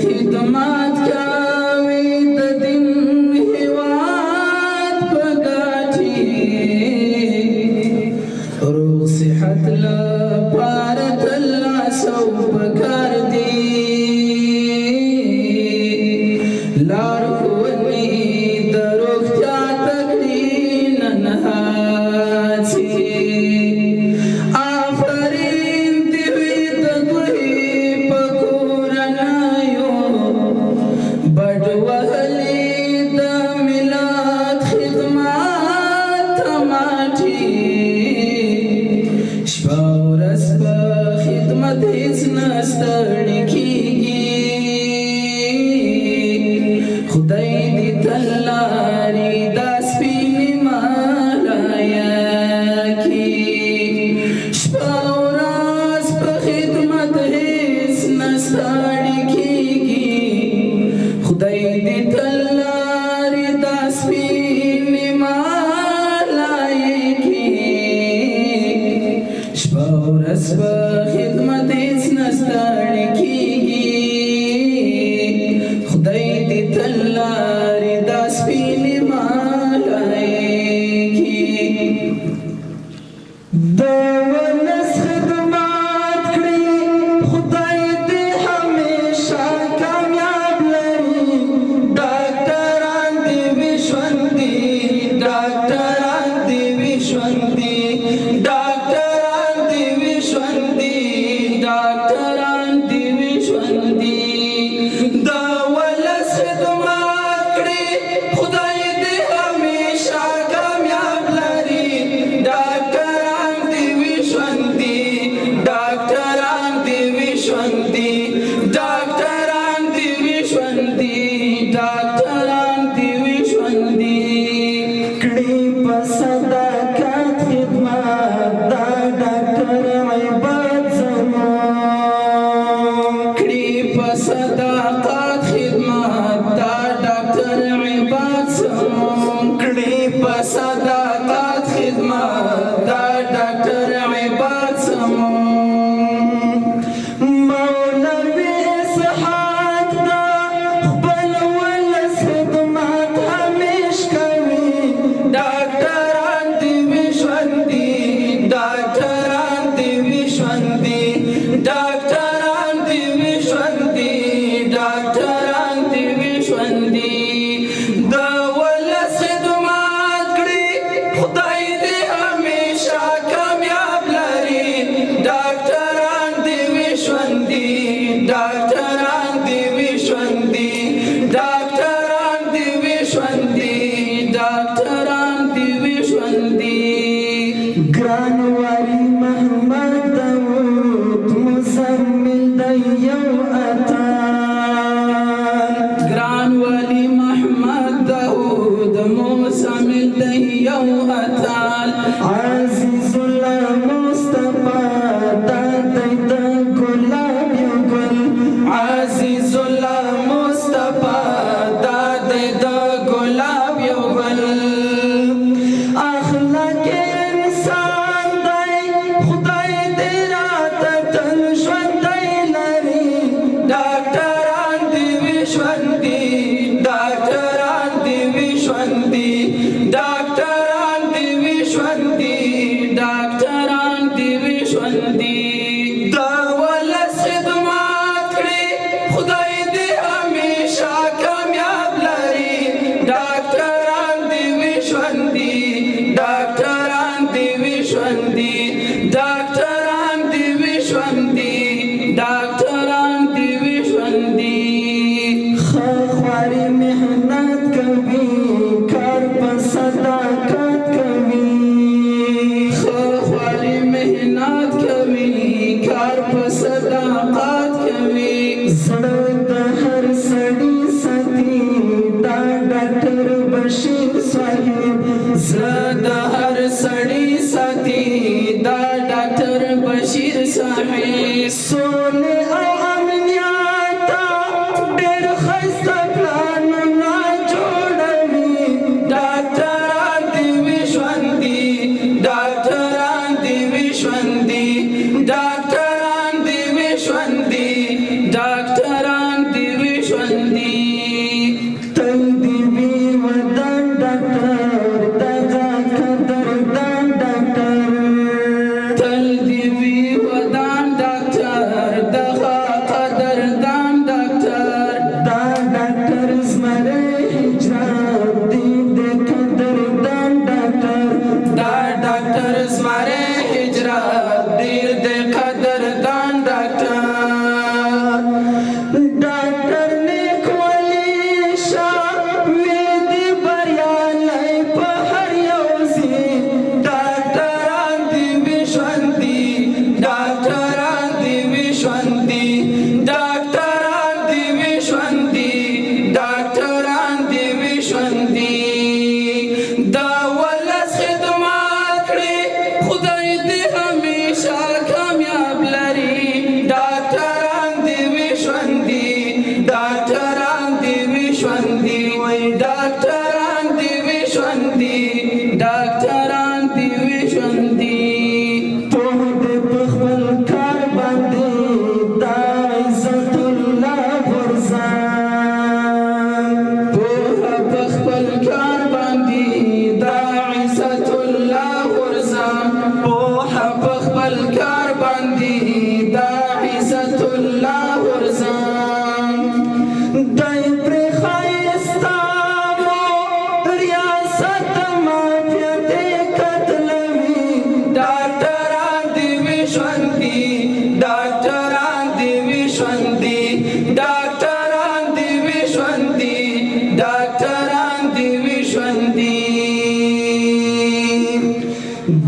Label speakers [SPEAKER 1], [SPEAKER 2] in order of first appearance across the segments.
[SPEAKER 1] خدمات کوي د دین هیواد په ګټي روغ صحت لپاره تلاسو پکار دی لار ښوونې د روغتیا تکړې نن هڅې آفرین دې وي د دوی په کورنیو بډ وهلې د ملت خدمات ته ماټي شپه ورځ په خدمت هېڅ نه ستړي کېږي خدای دې تل لارې دا سپینې ملایکې شپه ورځ په خدمت هېڅ نه ستړي کېږي خدای دې تل لارې دا سپینې ملایکې شپه ورځ په خدمت هېڅ نه ستړي کېږي خدای دې تل لارې دا سپینې ملایکې د ولس خدمت کړي خدای دې همیشه کامیاب لري ډاکټران دې وي ژوندي ډاکټران دې وي ژوندي ډاکټران دې وي ژوندي ډاکټران دې وي ژوندي د ولس خدمت کړي خدای دې همیشه کامیاب لري ډاکټران دې وي ژوندي ډاکټران دې وي ژوندي ډاکټران دې وي ژوندي ډاکټران دې وي ژوندي کړي په صداقت خدمت دا ډاکټر عبادت زموږ کړي په صداقت خدمت دا ډاکټر عبادت زموږ کړي په صداقت خدمت دا ډاکټر عبادت زموږ مولوي اسحاق دا خپل ولس خدمت همیش کوي ډاکټران دې وي ژوندي ډاکټران دې وي ژوندي ډاکټران دې وي ژوندي ډاکټران دې وي ژوندي د ولس خدمت کړي خدای دې همیشه کامیاب لري ډاکټران دې وي ژوندي ډاکټران دې وي ژوندي ډاکټران دې وي ژوندي ډاکټران دې وي ژوندي ګران والي محمد داود مزمل دی یو اتان ګران والي محمد داود مزمل دی یو اتان عزیز الله مصطفی دا دی د ګلاب یو ګل عزیز الله مصطفی دا دی د ګلاب یو ګل اخلاق انسان دی خدای دې راته تل ژوندی لري ډاکټران دې وي ژوندي ډاکټران دې وي ژوندي ډاکټران دې وي ژوندي ډاکټران دې وي ژوندي د ولس خدمت کړي خدای دې همیشه کامیاب لري ډاکټران دې وي ژوندي ډاکټران دې وي ژوندي ډاکټران دې وي ژوندي ډاکټران دې وي ژوندي خواري محنت کوي کار په صداقت کوي خواري محنت کوي کار په صداقت کوي زړه د هر سړي ساتي دا ډاکټر بشیر صاحب زړه د هر سړي ساتي دا ډاکټر بشیر صاحب سولې او امنیت ډېر ښایسته پلانونه جوړوي ډاکټران دې وي ژوندي ډاکټران دې وي ژوندي ډاکټران دې وي ژوندي ډاکټران دې وي डॉक्टरां दी विश्वंती डॉक्टरां दी विश्वंती
[SPEAKER 2] तोहदे पखबल कार बांधे दा इज्जतुल्लाह गुरजान
[SPEAKER 1] पोहा पखबल कार बांधी दा इज्जतुल्लाह गुरजान पोहा पखबल कार बांधी दा इज्जतुल्लाह गुरजान
[SPEAKER 2] दाई पर खायस्ता मो रियासत माफियते कतलवी
[SPEAKER 1] डॉक्टरां दी विश्वंती डॉक्टरां दी विश्वंती डॉक्टरां दी विश्वंती डॉक्टरां दी विश्वंती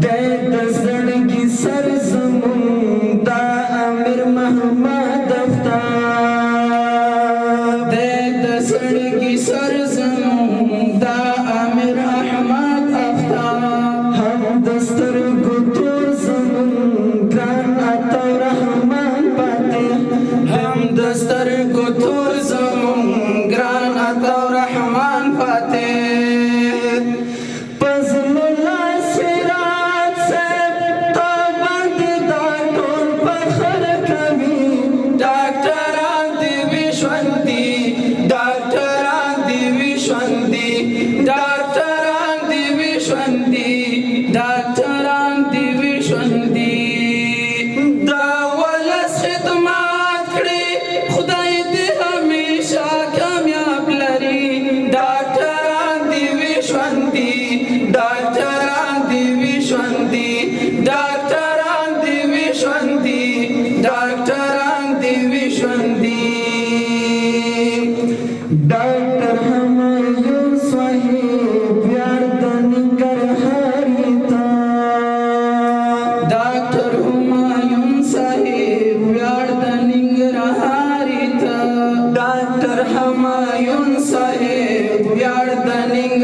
[SPEAKER 2] दे दसड़गी सर जमून दा अमीर महमद अफ्ताब
[SPEAKER 1] दे दसड़ की सरजमीं दा अमीर अहमद आफ्ताब
[SPEAKER 2] हम दस्तर गुतुर जमून ग्रान अता रहमान पाते
[SPEAKER 1] हम दस्तर गुथुर जमूं ग्रान अता रहमान फातेह
[SPEAKER 2] फजलुल्लाह सिराज से तबंद दा टोल फखर कवी
[SPEAKER 1] डॉक्टरां दी विश्वंती डॉक्टरां दी विश्वंती डॉक्टरां दी विश्वंती डॉक्टरां दी विश्वंती दावलस खिदमत करी खुदाई दे हमेशा कामयाब लरी डॉक्टरां दी विश्वंती डॉक्टरां दी विश्वंती डॉक्टरां दी विश्वंती डॉक्टरां दी विश्वंती
[SPEAKER 2] डॉक्टर हमायूं साहिब प्यार तनिकर हरिता
[SPEAKER 1] डॉक्टर हुमायूं साहिब व्यार्दनिंग रहारिता डॉक्टर हुमायूं साहिब व्यार्दनिंग